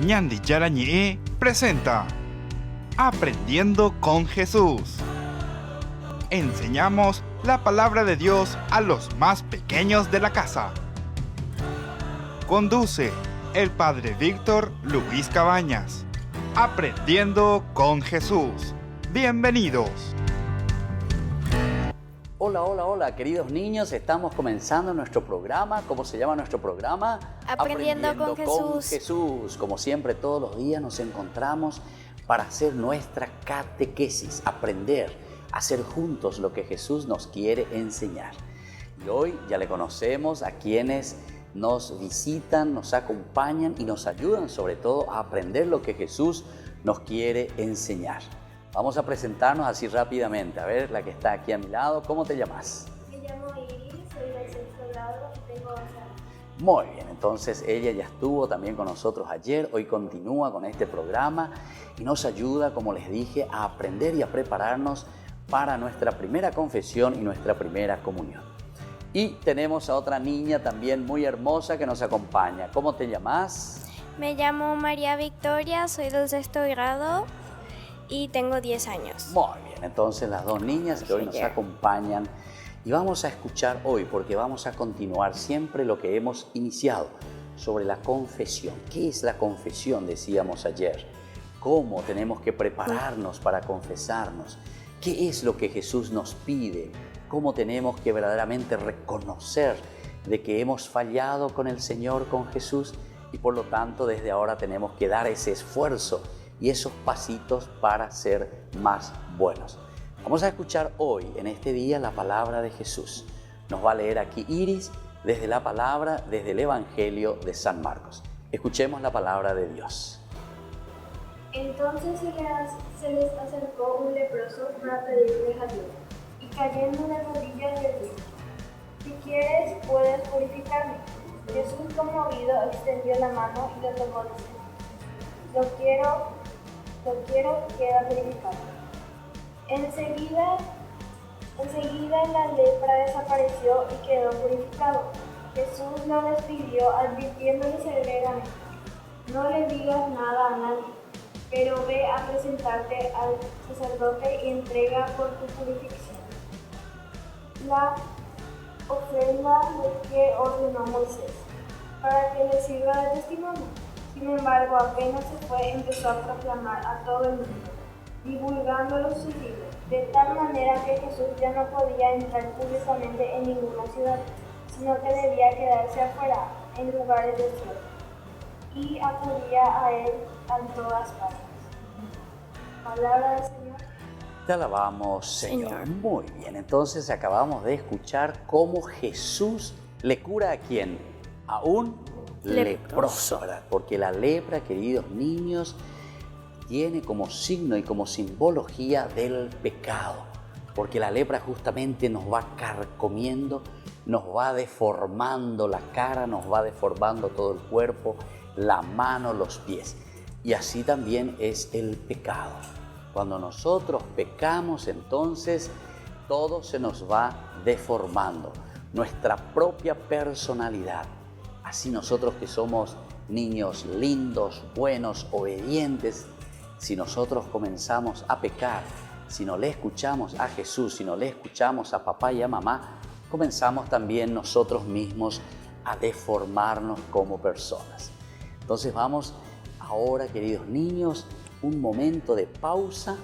Ñandi Yarañe presenta Aprendiendo con Jesús. Enseñamos la palabra de Dios a los más pequeños de la casa. Conduce el Padre Víctor Luis Cabañas. Aprendiendo con Jesús. Bienvenidos. Hola, queridos niños, estamos comenzando nuestro programa. ¿Cómo se llama nuestro programa? Aprendiendo con Jesús. Como siempre, todos los días nos encontramos para hacer nuestra catequesis, aprender, hacer juntos lo que Jesús nos quiere enseñar. Y hoy ya le conocemos a quienes nos visitan, nos acompañan y nos ayudan sobre todo a aprender lo que Jesús nos quiere enseñar. Vamos a presentarnos así rápidamente. A ver, la que está aquí a mi lado, ¿cómo te llamas? Me llamo Iris, soy del sexto grado y tengo 11 años. Muy bien, entonces ella ya estuvo también con nosotros ayer, hoy continúa con este programa y nos ayuda, como les dije, a aprender y a prepararnos para nuestra primera confesión y nuestra primera comunión. Y tenemos a otra niña también muy hermosa que nos acompaña. ¿Cómo te llamas? Me llamo María Victoria, soy del sexto grado y tengo 10 años. Muy bien, entonces las dos niñas que hoy nos acompañan y vamos a escuchar hoy porque vamos a continuar siempre lo que hemos iniciado sobre la confesión. ¿Qué es la confesión? Decíamos ayer. ¿Cómo tenemos que prepararnos para confesarnos? ¿Qué es lo que Jesús nos pide? ¿Cómo tenemos que verdaderamente reconocer de que hemos fallado con el Señor, con Jesús? Y por lo tanto desde ahora tenemos que dar ese esfuerzo y esos pasitos para ser más buenos. Vamos a escuchar hoy, en este día, la palabra de Jesús. Nos va a leer aquí Iris desde la palabra, desde el Evangelio de San Marcos. Escuchemos la palabra de Dios. Entonces se les acercó un leproso para pedirle a Dios, y cayendo de rodillas le dijo: si quieres, puedes purificarme. Jesús, conmovido, extendió la mano y lo tocó diciendo: Lo quiero, queda purificado. Enseguida la lepra desapareció y quedó purificado. Jesús lo despidió advirtiéndole severamente: no le digas nada a nadie, pero ve a presentarte al sacerdote y entrega por tu purificación la ofrenda que ordenó Moisés, para que le sirva de testimonio. Sin embargo, apenas se fue, empezó a proclamar a todo el mundo, divulgando lo sucedido, de tal manera que Jesús ya no podía entrar públicamente en ninguna ciudad, sino que debía quedarse afuera, en lugares desiertos, y acudía a él en todas partes. Palabra del Señor. Te alabamos, Señor. Muy bien, entonces acabamos de escuchar cómo Jesús le cura ¿a quién? A un leproso, ¿verdad? Porque la lepra, queridos niños, tiene como signo y como simbología del pecado. Porque la lepra justamente nos va carcomiendo, nos va deformando la cara, nos va deformando todo el cuerpo, la mano, los pies. Y así también es el pecado. Cuando nosotros pecamos, entonces todo se nos va deformando. Nuestra propia personalidad. Así nosotros que somos niños lindos, buenos, obedientes, si nosotros comenzamos a pecar, si no le escuchamos a Jesús, si no le escuchamos a papá y a mamá, comenzamos también nosotros mismos a deformarnos como personas. Entonces vamos ahora, queridos niños, un momento de pausa,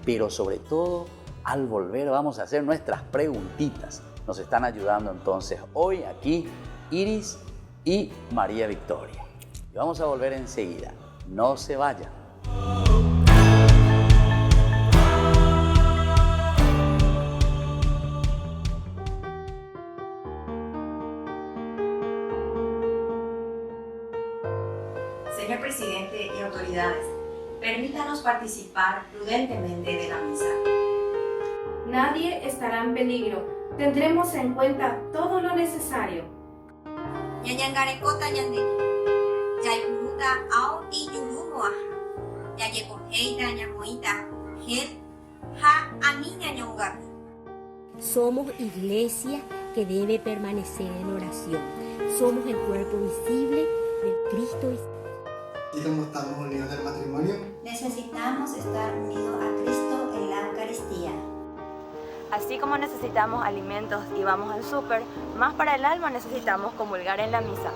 pero sobre todo al volver vamos a hacer nuestras preguntitas. Nos están ayudando entonces hoy aquí Iris y María Victoria. Y vamos a volver enseguida. No se vayan. Señor presidente y autoridades, permítanos participar prudentemente de la misa. Nadie estará en peligro. Tendremos en cuenta todo lo necesario. Ñañangarekota ñandeki, yaipuruta ao ijurumoa, yayepoheita ñamoita, gel, ha ani ñañongapi. Somos iglesia que debe permanecer en oración. Somos el cuerpo visible de Cristo. Y como estamos unidos del matrimonio, necesitamos estar unidos a Cristo en la Eucaristía. Así como necesitamos alimentos y vamos al súper, más para el alma necesitamos comulgar en la misa.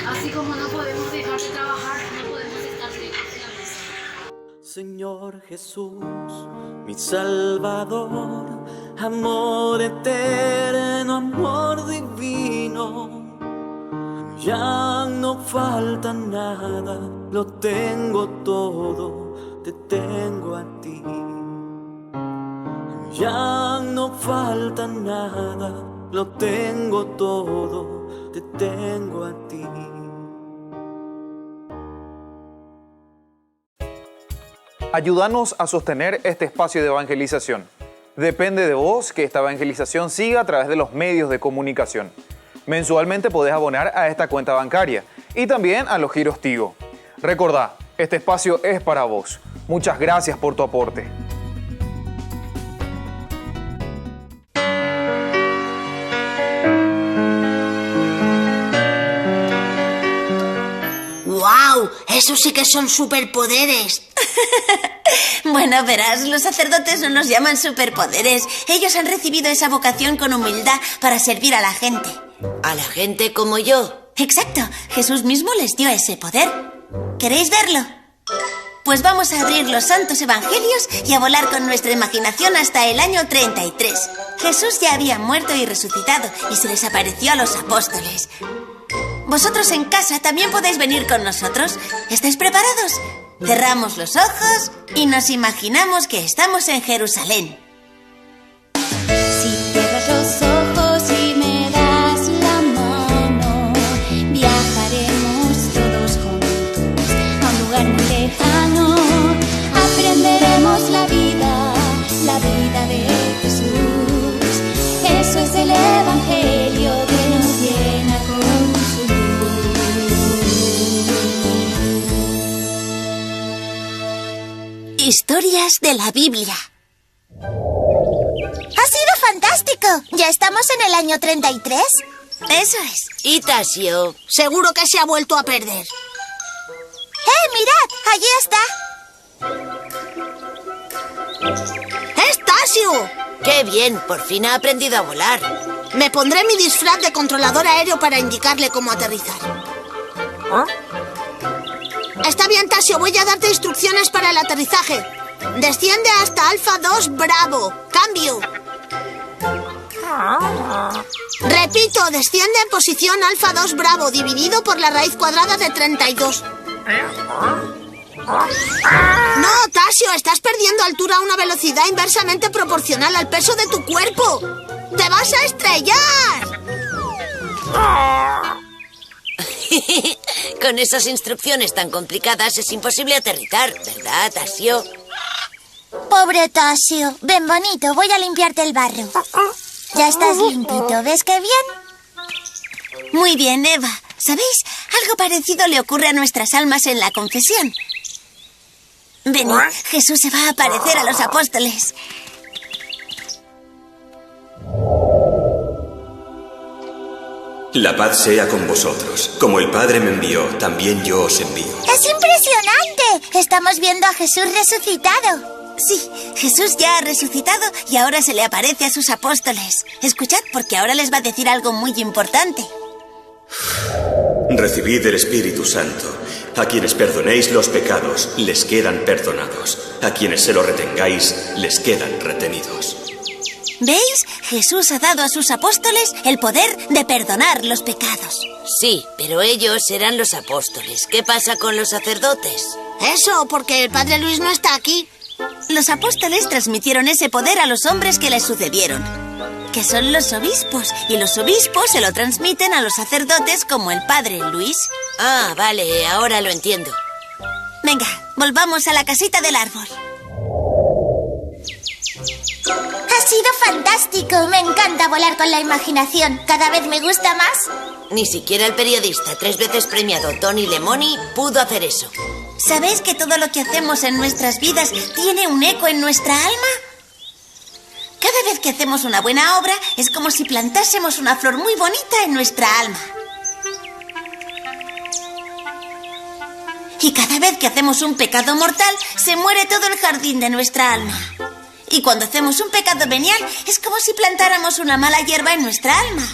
Así como no podemos dejar de trabajar, no podemos estar lejos de la mesa. Señor Jesús, mi Salvador, amor eterno, amor divino. Ya no falta nada, lo tengo todo, te tengo a ti. Ya no falta nada, lo tengo todo, te tengo a ti. Ayúdanos a sostener este espacio de evangelización. Depende de vos que esta evangelización siga a través de los medios de comunicación. Mensualmente podés abonar a esta cuenta bancaria y también a los giros Tigo. Recordá, este espacio es para vos. Muchas gracias por tu aporte. ¡Guau! ¡Esos sí que son superpoderes! Bueno, verás, los sacerdotes no nos llaman superpoderes. Ellos han recibido esa vocación con humildad para servir a la gente. ¿A la gente como yo? Exacto. Jesús mismo les dio ese poder. ¿Queréis verlo? Pues vamos a abrir los santos evangelios y a volar con nuestra imaginación hasta el año 33. Jesús ya había muerto y resucitado y se les apareció a los apóstoles. Vosotros en casa también podéis venir con nosotros. ¿Estáis preparados? Cerramos los ojos y nos imaginamos que estamos en Jerusalén. Si cierras los ojos y me das la mano, viajaremos todos juntos a un lugar muy lejano. Aprenderemos la vida de Jesús. Eso es el Evangelio que nos llena con su luz. Historias de la Biblia. ¡Ha sido fantástico! ¿Ya estamos en el año 33? Eso es. ¿Y Tasio? Seguro que se ha vuelto a perder. ¡Mirad! ¡Allí está! ¡Es Tasio! ¡Qué bien! Por fin ha aprendido a volar. Me pondré mi disfraz de controlador aéreo para indicarle cómo aterrizar. Está bien, Tasio. Voy a darte instrucciones para el aterrizaje. Desciende hasta Alfa 2 Bravo. Cambio. Repito, desciende en posición Alfa 2 Bravo, dividido por la raíz cuadrada de 32. No, Tasio, estás perdiendo altura a una velocidad inversamente proporcional al peso de tu cuerpo. ¡Te vas a estrellar! Con esas instrucciones tan complicadas es imposible aterrizar, ¿verdad, Tasio? Pobre Tasio. Ven, bonito, voy a limpiarte el barro. Ya estás limpito, ¿ves qué bien? Muy bien, Eva. ¿Sabéis? Algo parecido le ocurre a nuestras almas en la confesión. Venid, Jesús se va a aparecer a los apóstoles. La paz sea con vosotros. Como el Padre me envió, también yo os envío. ¡Es impresionante! Estamos viendo a Jesús resucitado. Sí, Jesús ya ha resucitado y ahora se le aparece a sus apóstoles. Escuchad, porque ahora les va a decir algo muy importante. Recibid el Espíritu Santo. A quienes perdonéis los pecados, les quedan perdonados. A quienes se lo retengáis, les quedan retenidos. ¿Veis? Jesús ha dado a sus apóstoles el poder de perdonar los pecados. Sí, pero ellos serán los apóstoles. ¿Qué pasa con los sacerdotes? Eso, porque el Padre Luis no está aquí. Los apóstoles transmitieron ese poder a los hombres que les sucedieron, que son los obispos, y los obispos se lo transmiten a los sacerdotes como el Padre Luis. Ah, vale, ahora lo entiendo. Venga, volvamos a la casita del árbol. Ha sido fantástico. Me encanta volar con la imaginación. Cada vez me gusta más. Ni siquiera el periodista 3 veces premiado Tony Lemoni pudo hacer eso. ¿Sabéis que todo lo que hacemos en nuestras vidas tiene un eco en nuestra alma? Cada vez que hacemos una buena obra es como si plantásemos una flor muy bonita en nuestra alma. Y cada vez que hacemos un pecado mortal, se muere todo el jardín de nuestra alma. Y cuando hacemos un pecado venial, es como si plantáramos una mala hierba en nuestra alma.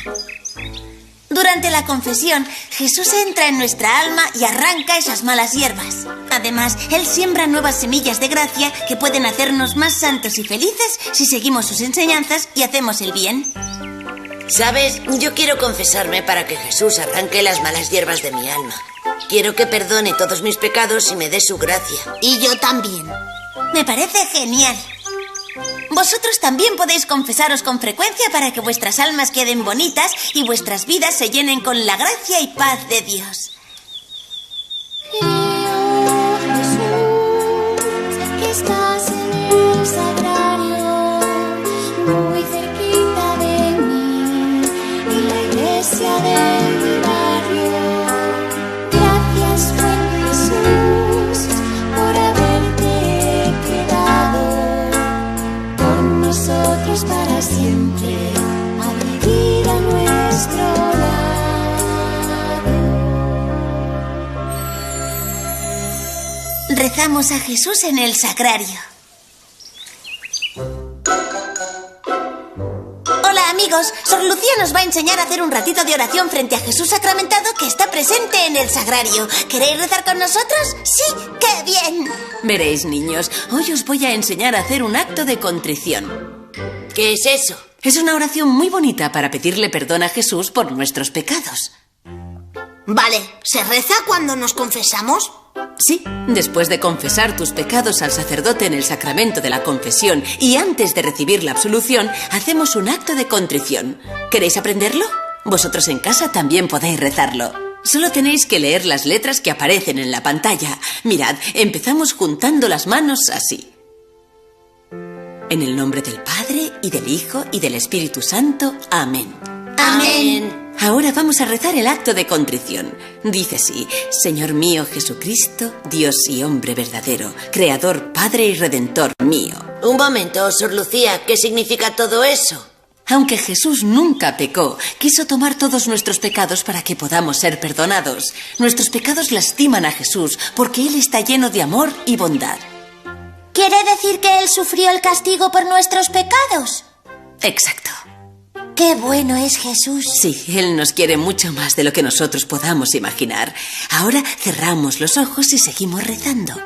Durante la confesión, Jesús entra en nuestra alma y arranca esas malas hierbas. Además, Él siembra nuevas semillas de gracia que pueden hacernos más santos y felices si seguimos sus enseñanzas y hacemos el bien. ¿Sabes? Yo quiero confesarme para que Jesús arranque las malas hierbas de mi alma. Quiero que perdone todos mis pecados y me dé su gracia. Y yo también. Me parece genial. Vosotros también podéis confesaros con frecuencia para que vuestras almas queden bonitas y vuestras vidas se llenen con la gracia y paz de Dios. Que estás en el sagrario, muy cerquita de mí, en la iglesia de mi barrio. Gracias, buen Jesús, por haberte quedado con nosotros para siempre, a vivir a nuestro lado. Rezamos a Jesús en el sagrario. Hola amigos, Sor Lucía nos va a enseñar a hacer un ratito de oración frente a Jesús sacramentado que está presente en el sagrario. ¿Queréis rezar con nosotros? ¡Sí! ¡Qué bien! Veréis, niños, hoy os voy a enseñar a hacer un acto de contrición. ¿Qué es eso? Es una oración muy bonita para pedirle perdón a Jesús por nuestros pecados. Vale, ¿se reza cuando nos confesamos? Sí, después de confesar tus pecados al sacerdote en el sacramento de la confesión y antes de recibir la absolución, hacemos un acto de contrición. ¿Queréis aprenderlo? Vosotros en casa también podéis rezarlo. Solo tenéis que leer las letras que aparecen en la pantalla. Mirad, empezamos juntando las manos así. En el nombre del Padre, y del Hijo, y del Espíritu Santo. Amén. Amén. Ahora vamos a rezar el acto de contrición. Dice así: Señor mío Jesucristo, Dios y hombre verdadero, Creador, Padre y Redentor mío. Un momento, Sor Lucía, ¿qué significa todo eso? Aunque Jesús nunca pecó, quiso tomar todos nuestros pecados para que podamos ser perdonados. Nuestros pecados lastiman a Jesús porque Él está lleno de amor y bondad. ¿Quiere decir que Él sufrió el castigo por nuestros pecados? Exacto. ¡Qué bueno es Jesús! Sí, Él nos quiere mucho más de lo que nosotros podamos imaginar. Ahora cerramos los ojos y seguimos rezando.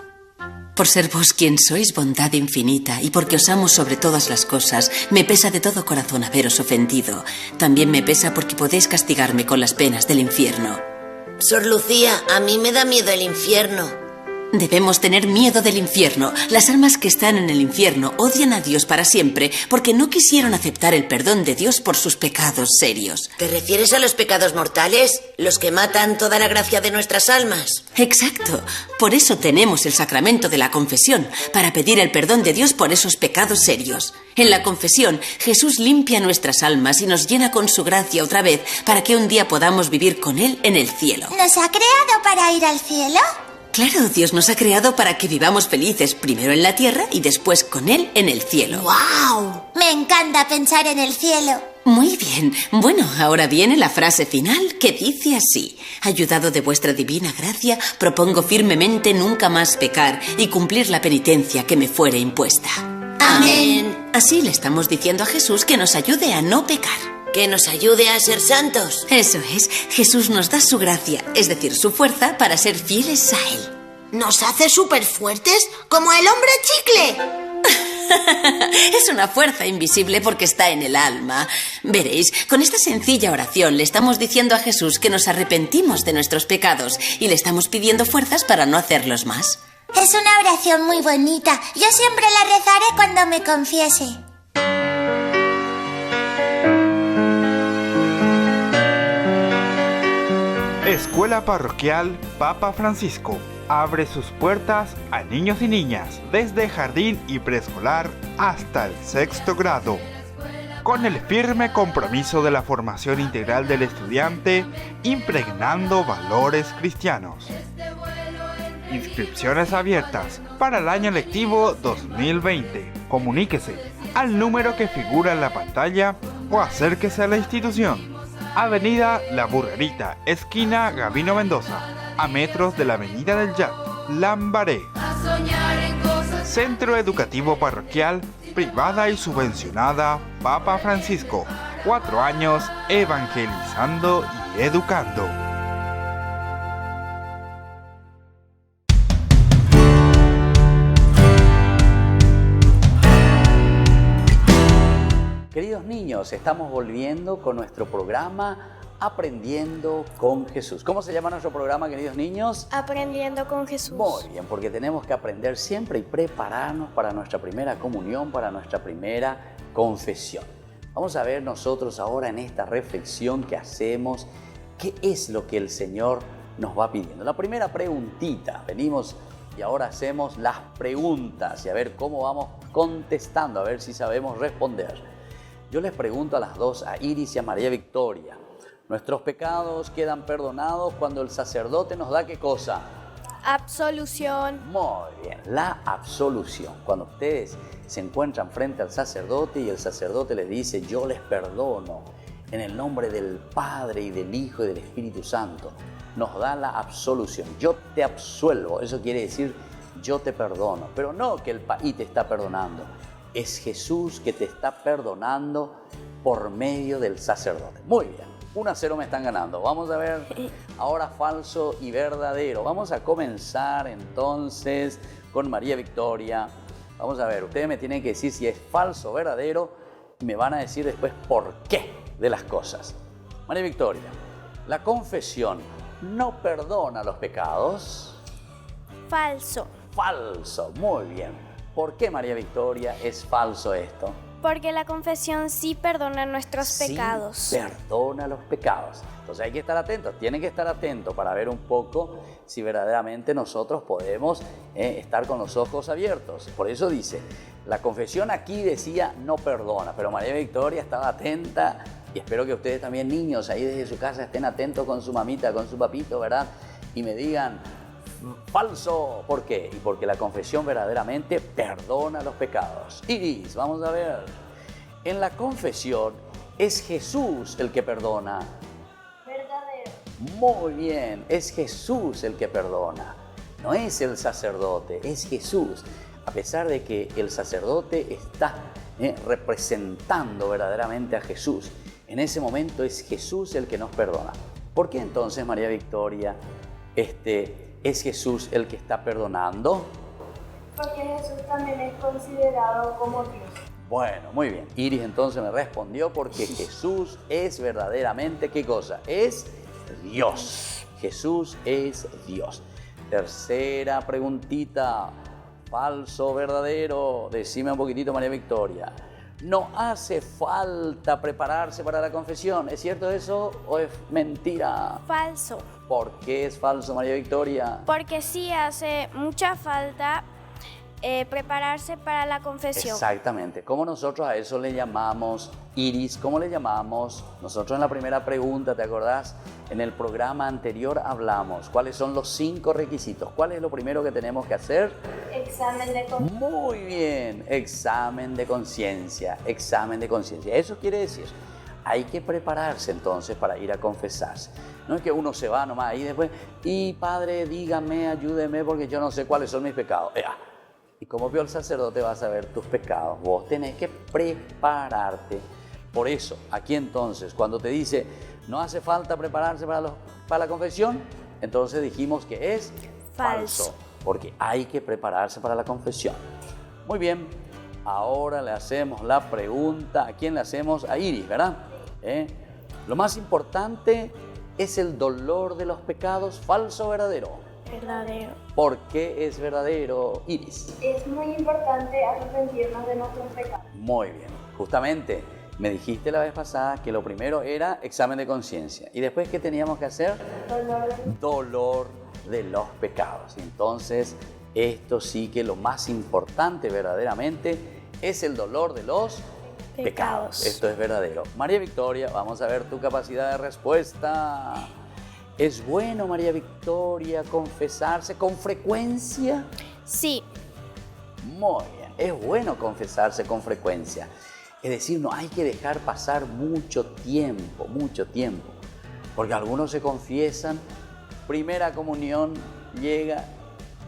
Por ser vos quien sois bondad infinita y porque os amo sobre todas las cosas, me pesa de todo corazón haberos ofendido. También me pesa porque podéis castigarme con las penas del infierno. Sor Lucía, a mí me da miedo el infierno. Debemos tener miedo del infierno. Las almas que están en el infierno odian a Dios para siempre porque no quisieron aceptar el perdón de Dios por sus pecados serios. ¿Te refieres a los pecados mortales? ¿Los que matan toda la gracia de nuestras almas? Exacto. Por eso tenemos el sacramento de la confesión, para pedir el perdón de Dios por esos pecados serios. En la confesión, Jesús limpia nuestras almas y nos llena con su gracia otra vez para que un día podamos vivir con Él en el cielo. ¿Nos ha creado para ir al cielo? Claro, Dios nos ha creado para que vivamos felices, primero en la tierra y después con Él en el cielo. ¡Guau! Me encanta pensar en el cielo. Muy bien. Bueno, ahora viene la frase final que dice así: ayudado de vuestra divina gracia, propongo firmemente nunca más pecar y cumplir la penitencia que me fuere impuesta. Amén. Así le estamos diciendo a Jesús que nos ayude a no pecar. Que nos ayude a ser santos. Eso es. Jesús nos da su gracia, es decir, su fuerza para ser fieles a Él. ¿Nos hace súper fuertes? ¡Como el hombre chicle! Es una fuerza invisible porque está en el alma. Veréis, con esta sencilla oración le estamos diciendo a Jesús que nos arrepentimos de nuestros pecados y le estamos pidiendo fuerzas para no hacerlos más. Es una oración muy bonita. Yo siempre la rezaré cuando me confiese. Escuela Parroquial Papa Francisco abre sus puertas a niños y niñas desde jardín y preescolar hasta el 6º grado, con el firme compromiso de la formación integral del estudiante, impregnando valores cristianos. Inscripciones abiertas para el año lectivo 2020. Comuníquese al número que figura en la pantalla o acérquese a la institución. Avenida La Burrerita, esquina Gabino Mendoza, a metros de la Avenida del Yat, Lambaré. Centro Educativo Parroquial, privada y subvencionada Papa Francisco. 4 años evangelizando y educando. Queridos niños, estamos volviendo con nuestro programa Aprendiendo con Jesús. ¿Cómo se llama nuestro programa, queridos niños? Aprendiendo con Jesús. Muy bien, porque tenemos que aprender siempre y prepararnos para nuestra primera comunión, para nuestra primera confesión. Vamos a ver nosotros ahora en esta reflexión que hacemos, qué es lo que el Señor nos va pidiendo. La primera preguntita, venimos y ahora hacemos las preguntas y a ver cómo vamos contestando, a ver si sabemos responder. Yo les pregunto a las dos, a Iris y a María Victoria, ¿nuestros pecados quedan perdonados cuando el sacerdote nos da qué cosa? Absolución. Muy bien, la absolución. Cuando ustedes se encuentran frente al sacerdote y el sacerdote les dice, yo les perdono en el nombre del Padre y del Hijo y del Espíritu Santo, nos da la absolución. Yo te absuelvo, eso quiere decir yo te perdono, pero no que el país te está perdonando. Es Jesús que te está perdonando por medio del sacerdote. Muy bien, 1-0 me están ganando. Vamos a ver ahora falso y verdadero. Vamos a comenzar entonces con María Victoria. Vamos a ver, ustedes me tienen que decir si es falso o verdadero y me van a decir después por qué de las cosas. María Victoria, ¿la confesión no perdona los pecados? Falso. Falso, muy bien. ¿Por qué, María Victoria, es falso esto? Porque la confesión sí perdona nuestros pecados. Sí, perdona los pecados. Entonces hay que estar atentos, tienen que estar atentos para ver un poco si verdaderamente nosotros podemos estar con los ojos abiertos. Por eso dice, la confesión aquí decía no perdona, pero María Victoria estaba atenta y espero que ustedes también, niños, ahí desde su casa estén atentos con su mamita, con su papito, ¿verdad? Y me digan, falso. ¿Por qué? Y porque la confesión verdaderamente perdona los pecados. Iris, vamos a ver. En la confesión es Jesús el que perdona. Verdadero. Muy bien, es Jesús el que perdona. No es el sacerdote, es Jesús. A pesar de que el sacerdote está representando verdaderamente a Jesús, en ese momento es Jesús el que nos perdona. ¿Por qué entonces, María Victoria, es Jesús el que está perdonando? Porque Jesús también es considerado como Dios. Bueno, muy bien. Iris entonces me respondió porque Jesús es verdaderamente, ¿qué cosa? Es Dios. Jesús es Dios. Tercera preguntita. Falso o verdadero. Decime un poquitito, María Victoria. No hace falta prepararse para la confesión. ¿Es cierto eso o es mentira? Falso. ¿Por qué es falso, María Victoria? Porque sí hace mucha falta prepararse para la confesión. Exactamente. ¿Cómo nosotros a eso le llamamos, Iris? ¿Cómo le llamamos? Nosotros en la primera pregunta, ¿te acordás? En el programa anterior hablamos. ¿Cuáles son los 5 requisitos? ¿Cuál es lo primero que tenemos que hacer? Examen de conciencia. Muy bien. Examen de conciencia. Examen de conciencia. Eso quiere decir, hay que prepararse entonces para ir a confesarse. No es que uno se va nomás ahí después, y Padre, dígame, ayúdeme porque yo no sé cuáles son mis pecados. Y como vio el sacerdote va a saber tus pecados. Vos tenés que prepararte. Por eso, aquí entonces, cuando te dice, no hace falta prepararse para la confesión, entonces dijimos que es falso. Porque hay que prepararse para la confesión. Muy bien, ahora le hacemos la pregunta. ¿A quién le hacemos? A Iris, ¿verdad? Lo más importante es el dolor de los pecados, ¿falso o verdadero? Verdadero. ¿Por qué es verdadero, Iris? Es muy importante arrepentirnos de nuestros pecados. Muy bien. Justamente, me dijiste la vez pasada que lo primero era examen de conciencia. ¿Y después qué teníamos que hacer? Dolor de los pecados. Entonces, esto sí que lo más importante verdaderamente es el dolor de los pecados. Esto es verdadero. María Victoria, vamos a ver tu capacidad de respuesta. ¿Es bueno, María Victoria, confesarse con frecuencia? Sí. Muy bien. Es bueno confesarse con frecuencia. Es decir, no hay que dejar pasar mucho tiempo. Porque algunos se confiesan, primera comunión llega,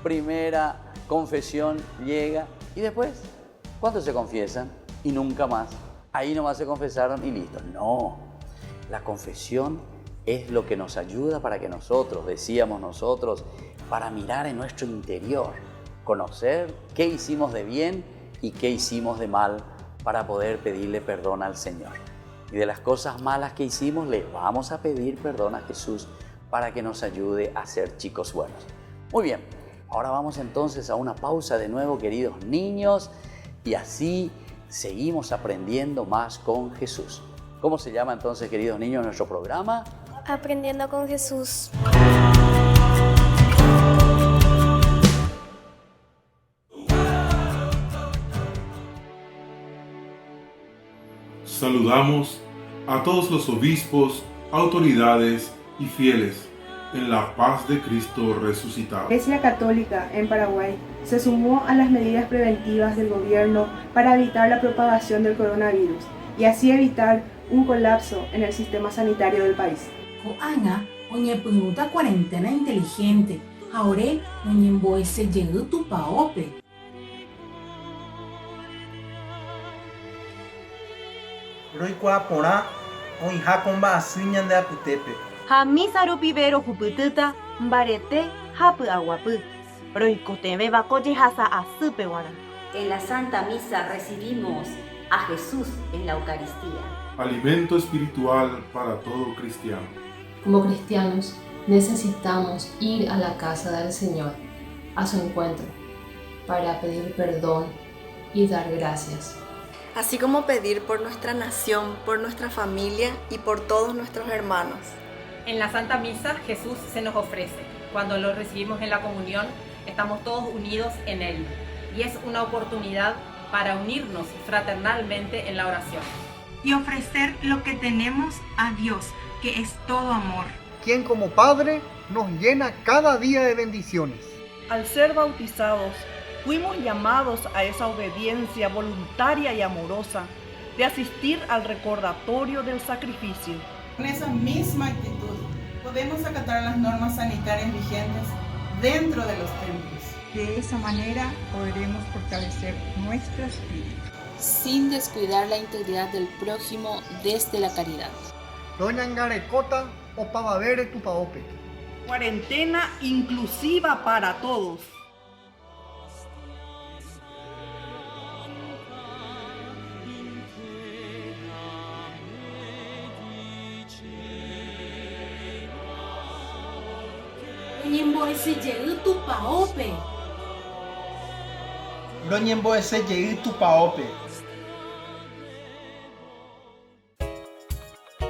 primera confesión llega, y después, ¿cuántos se confiesan? Y nunca más. Ahí nomás se confesaron y listo. No, la confesión es lo que nos ayuda para que nosotros, decíamos nosotros, para mirar en nuestro interior, conocer qué hicimos de bien y qué hicimos de mal para poder pedirle perdón al Señor. Y de las cosas malas que hicimos, le vamos a pedir perdón a Jesús para que nos ayude a ser chicos buenos. Muy bien, ahora vamos entonces a una pausa de nuevo, queridos niños, y así seguimos aprendiendo más con Jesús. ¿Cómo se llama entonces, queridos niños, nuestro programa? Aprendiendo con Jesús. Saludamos a todos los obispos, autoridades y fieles en la paz de Cristo resucitado. La Iglesia Católica en Paraguay se sumó a las medidas preventivas del gobierno para evitar la propagación del coronavirus y así evitar un colapso en el sistema sanitario del país. Koanga, oñepyuta cuarentena inteligente, ahora oñemboese llegó tu paope. Roikua porã oĩha ko mba'asy ñande apytépe. Ha misa rupi vero hupytýta mbarete ha py'aguapy. Roikotevẽva ko jehasa asýpe guara. En la Santa Misa recibimos a Jesús en la Eucaristía. Alimento espiritual para todo cristiano. Como cristianos necesitamos ir a la casa del Señor, a su encuentro, para pedir perdón y dar gracias. Así como pedir por nuestra nación, por nuestra familia y por todos nuestros hermanos. En la Santa Misa Jesús se nos ofrece. Cuando lo recibimos en la comunión, estamos todos unidos en Él. Y es una oportunidad para unirnos fraternalmente en la oración. Y ofrecer lo que tenemos a Dios, que es todo amor. Quien como Padre nos llena cada día de bendiciones. Al ser bautizados, fuimos llamados a esa obediencia voluntaria y amorosa de asistir al recordatorio del sacrificio. Con esa misma actitud podemos acatar las normas sanitarias vigentes dentro de los templos. De esa manera podremos fortalecer nuestro espíritu. Sin descuidar la integridad del prójimo desde la caridad. Doña Ngarecota o Pavavere tu paope. Cuarentena inclusiva para todos. Roñembo'ese jey tu paope. Roñembo'ese jey tu paope.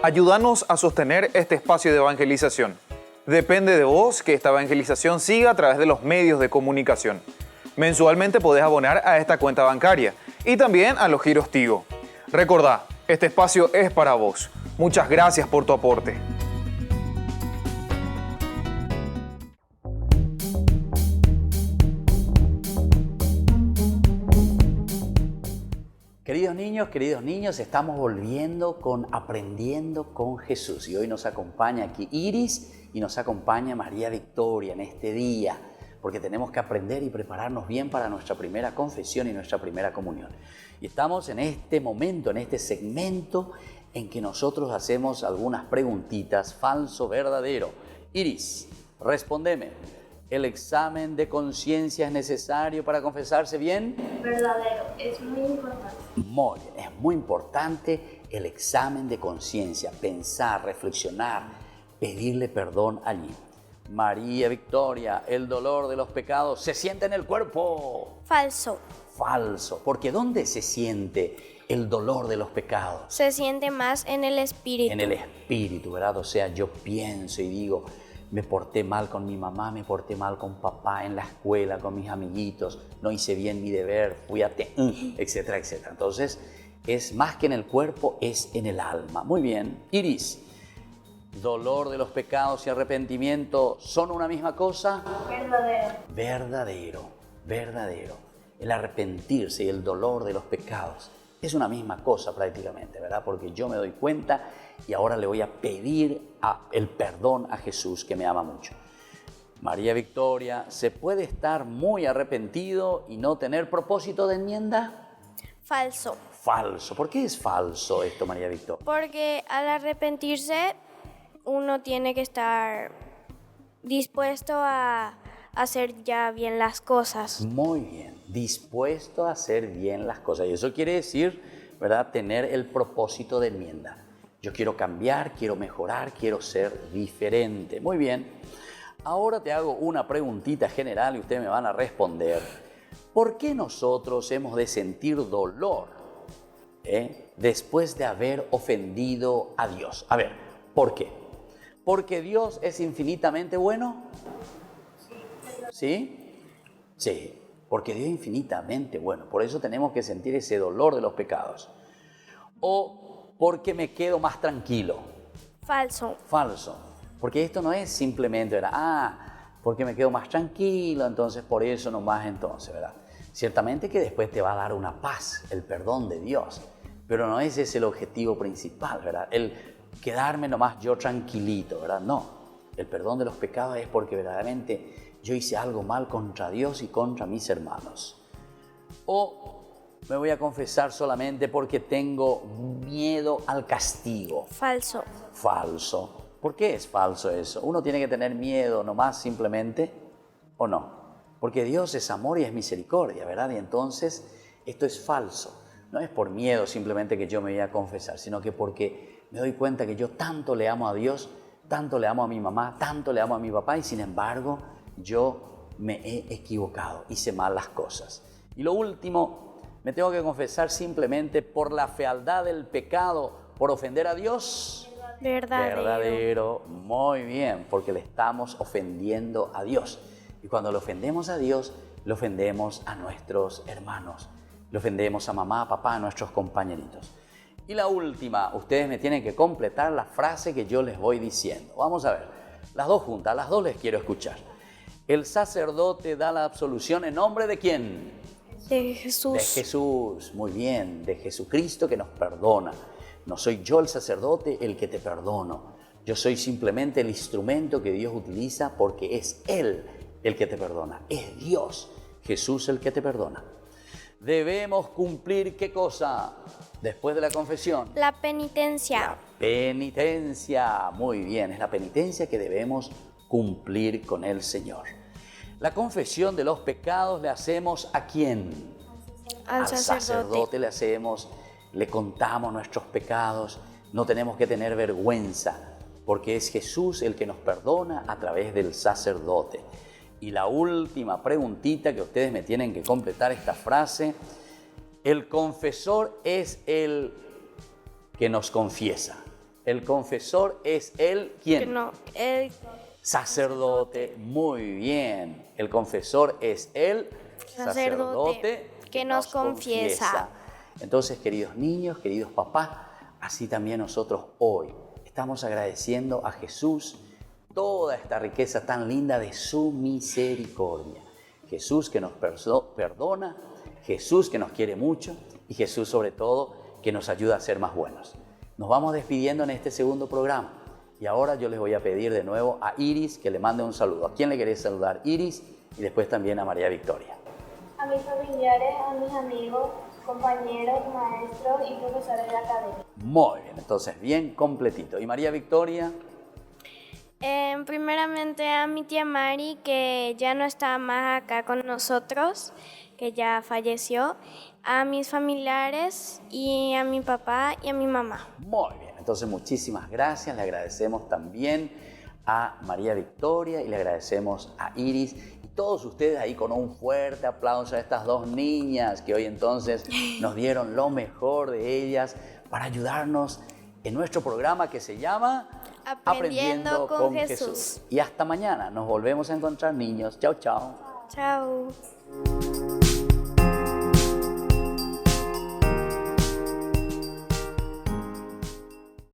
Ayúdanos a sostener este espacio de evangelización. Depende de vos que esta evangelización siga a través de los medios de comunicación. Mensualmente podés abonar a esta cuenta bancaria y también a los giros Tigo. Recordá, este espacio es para vos. Muchas gracias por tu aporte. Queridos niños, estamos volviendo con Aprendiendo con Jesús. Y hoy nos acompaña aquí Iris y nos acompaña María Victoria en este día, porque tenemos que aprender y prepararnos bien para nuestra primera confesión y nuestra primera comunión. Y estamos en este momento, en este segmento en que nosotros hacemos algunas preguntitas, falso, verdadero. Iris, respóndeme. ¿El examen de conciencia es necesario para confesarse bien? Verdadero, es muy importante. Muy bien, es muy importante el examen de conciencia, pensar, reflexionar, pedirle perdón allí. María Victoria, ¿el dolor de los pecados se siente en el cuerpo? Falso. Falso, porque ¿dónde se siente el dolor de los pecados? Se siente más en el espíritu. En el espíritu, ¿verdad? O sea, yo pienso y digo, me porté mal con mi mamá, me porté mal con papá, en la escuela, con mis amiguitos, no hice bien mi deber, fui etcétera, etcétera. Entonces, es más que en el cuerpo, es en el alma. Muy bien. Iris, ¿dolor de los pecados y arrepentimiento son una misma cosa? Verdadero. Verdadero, verdadero. el arrepentirse y el dolor de los pecados. Es una misma cosa prácticamente, ¿verdad? Porque yo me doy cuenta y ahora le voy a pedir el perdón a Jesús, que me ama mucho. María Victoria, ¿se puede estar muy arrepentido y no tener propósito de enmienda? Falso. Falso. ¿Por qué es falso esto, María Victoria? Porque al arrepentirse uno tiene que estar dispuesto a hacer ya bien las cosas. Muy bien, dispuesto a hacer bien las cosas. Y eso quiere decir, ¿verdad?, tener el propósito de enmienda. Yo quiero cambiar, quiero mejorar, quiero ser diferente. Muy bien. Ahora te hago una preguntita general y ustedes me van a responder. ¿Por qué nosotros hemos de sentir dolor después de haber ofendido a Dios? A ver, ¿por qué? ¿Porque Dios es infinitamente bueno? ¿Sí? Sí, porque Dios es infinitamente bueno. Por eso tenemos que sentir ese dolor de los pecados. ¿O porque me quedo más tranquilo? Falso. Falso. Porque esto no es simplemente, ¿verdad? Porque me quedo más tranquilo, entonces por eso nomás entonces, ¿verdad? Ciertamente que después te va a dar una paz, el perdón de Dios. Pero no ese es el objetivo principal, ¿verdad? El quedarme nomás yo tranquilito, ¿verdad? No. El perdón de los pecados es porque verdaderamente yo hice algo mal contra Dios y contra mis hermanos. O me voy a confesar solamente porque tengo miedo al castigo. Falso. Falso. ¿Por qué es falso eso? ¿Uno tiene que tener miedo nomás simplemente o no? Porque Dios es amor y es misericordia, ¿verdad? Y entonces esto es falso. No es por miedo simplemente que yo me voy a confesar, sino que porque me doy cuenta que yo tanto le amo a Dios, tanto le amo a mi mamá, tanto le amo a mi papá y sin embargo yo me he equivocado, hice mal las cosas. Y lo último, me tengo que confesar simplemente por la fealdad del pecado, por ofender a Dios. Verdadero. Muy bien, porque le estamos ofendiendo a Dios. Y cuando le ofendemos a Dios, le ofendemos a nuestros hermanos. Le ofendemos a mamá, a papá, a nuestros compañeritos. Y la última, ustedes me tienen que completar la frase que yo les voy diciendo. Vamos a ver, las dos juntas, las dos les quiero escuchar. El sacerdote da la absolución ¿en nombre de quién? De Jesús. De Jesús, muy bien, de Jesucristo que nos perdona. No soy yo el sacerdote el que te perdono. Yo soy simplemente el instrumento que Dios utiliza porque es Él el que te perdona. Es Dios, Jesús el que te perdona. Debemos cumplir ¿qué cosa? Después de la confesión. La penitencia. Penitencia, muy bien, es la penitencia que debemos cumplir con el Señor. La confesión de los pecados le hacemos ¿a quién? Al sacerdote le hacemos, le contamos nuestros pecados, no tenemos que tener vergüenza, porque es Jesús el que nos perdona a través del sacerdote. Y la última preguntita que ustedes me tienen que completar esta frase, el confesor es el que nos confiesa. El confesor es el ¿quién? El sacerdote. Muy bien. El confesor es el sacerdote que nos confiesa. Entonces, queridos niños, queridos papás, así también nosotros hoy estamos agradeciendo a Jesús toda esta riqueza tan linda de su misericordia. Jesús que nos perdona, Jesús que nos quiere mucho y Jesús sobre todo que nos ayuda a ser más buenos. Nos vamos despidiendo en este segundo programa y ahora yo les voy a pedir de nuevo a Iris que le mande un saludo. ¿A quién le querés saludar? Iris, y después también a María Victoria. A mis familiares, a mis amigos, compañeros, maestros y profesores de la academia. Muy bien, entonces bien completito. ¿Y María Victoria? Primeramente a mi tía Mari, que ya no está más acá con nosotros, que ya falleció, a mis familiares y a mi papá y a mi mamá. Muy bien, entonces muchísimas gracias, le agradecemos también a María Victoria y le agradecemos a Iris y todos ustedes ahí con un fuerte aplauso a estas dos niñas que hoy entonces nos dieron lo mejor de ellas para ayudarnos en nuestro programa que se llama Aprendiendo con Jesús. Y hasta mañana, nos volvemos a encontrar niños. Chao, chao. Chao.